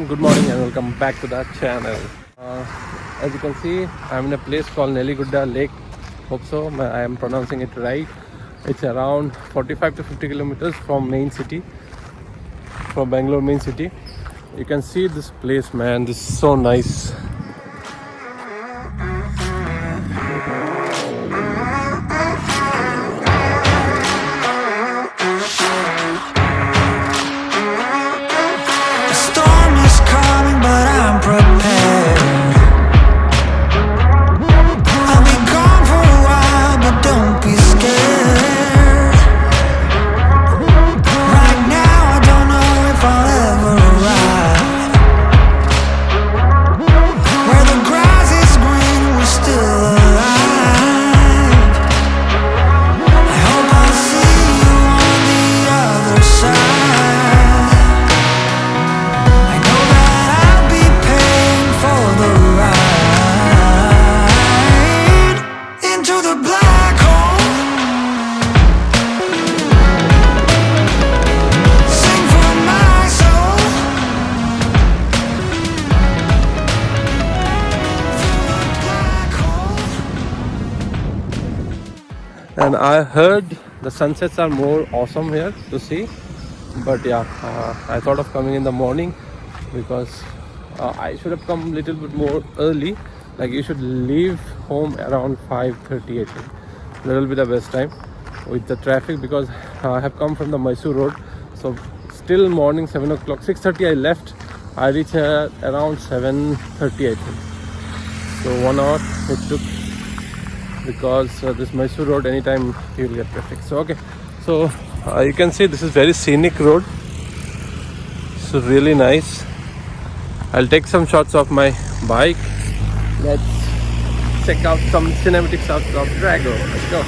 good morning and welcome back to the channel. As you can see, I'm in a place called Nelligudde Lake. Hope so, I am pronouncing it right. It's around 45 to 50 kilometers from main city, from Bangalore main city. You can see this place, man. This is so nice. And I heard the sunsets are more awesome here to see, but yeah, I thought of coming in the morning because I should have come a little bit more early. Like you should leave home around 5:30 I think. That will be the best time with the traffic because I have come from the Mysore road, so still morning 7 o'clock, 6:30 I left. I reached around 7:30 I think. So 1 hour it took, because this Mysore road anytime you will get traffic. So okay, so you can see this is very scenic road. So really nice. I'll take some shots of my bike. Let's check out some cinematic shots of Drago. Let's go.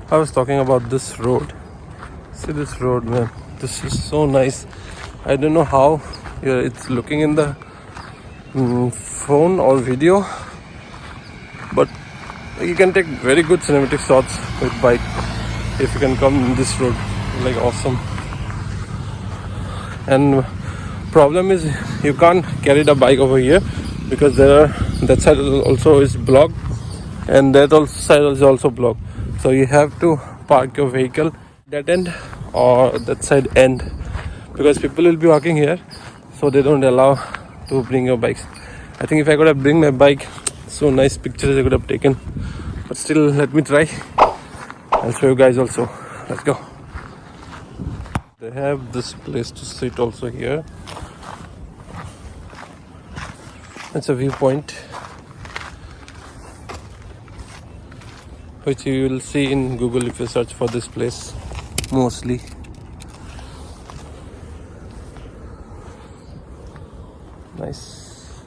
I was talking about this road. See this road, man. This is so nice. I don't know how it's looking in the phone or video, but you can take very good cinematic shots with bike if you can come in this road. Like awesome. And problem is you can't carry the bike over here because that side also is blocked and that side is also blocked. So you have to park your vehicle that end or that side end, because people will be walking here, so they don't allow to bring your bikes. I think if I could have bring my bike, so nice pictures I could have taken, but still let me try. I'll show you guys also. Let's go. They have this place to sit also here. It's a viewpoint which you will see in Google if you search for this place mostly. Nice.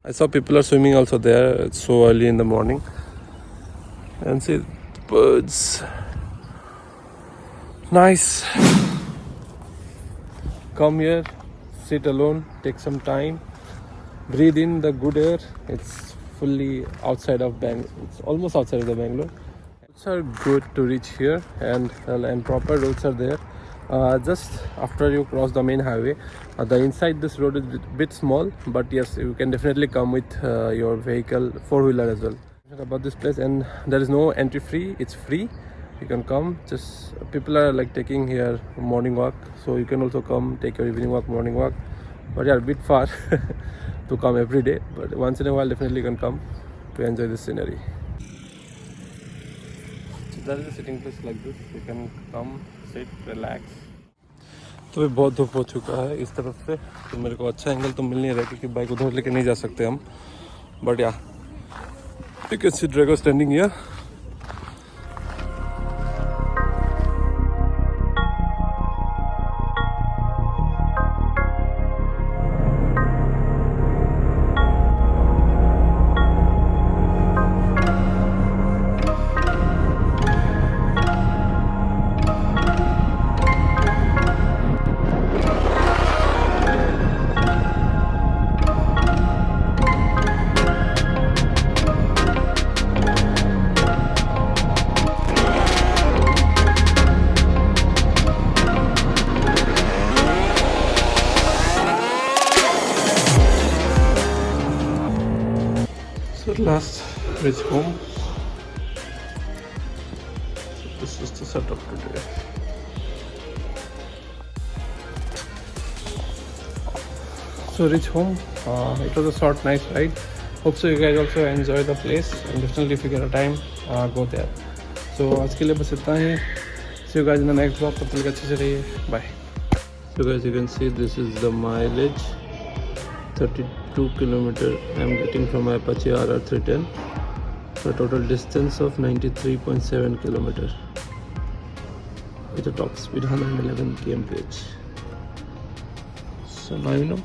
I saw people are swimming also there. It's so early in the morning. And see the birds. Nice. Come here, sit alone, take some time, breathe in the good air. It's fully outside of Bangalore. It's almost outside of the Bangalore. Roads are good to reach here, and proper roads are there. Just after you cross the main highway, the inside this road is a bit small, but yes, you can definitely come with your vehicle, 4-wheeler as well. About this place, and there is no entry fee. It's free. You can come. Just people are like taking here morning walk, so you can also come take your evening walk, morning walk. But yeah, a bit far to come every day, but once in a while definitely you can come to enjoy the scenery. So there is a sitting place like this. You can come, sit, relax. तो भी बहुत धूप हो चुका है इस तरफ से, तो मेरे को अच्छा एंगल तो मिल नहीं रहा क्योंकि बाइक उधर लेके नहीं जा सकते हम, बट या You can see Drago standing here. So at last reach home. So this is the setup today. So reach home. It was a short, nice ride. Hope so you guys also enjoy the place, and definitely if you get a time, go there. So आज के लिए बस इतना ही. See you guys in the next vlog. तब तक अच्छे से रहिए. Bye. So guys, you can see this is the mileage. 32 kilometer I'm getting from my Apache RR310 for a total distance of 93.7 kilometer with a top speed 111 kmph. So now you know.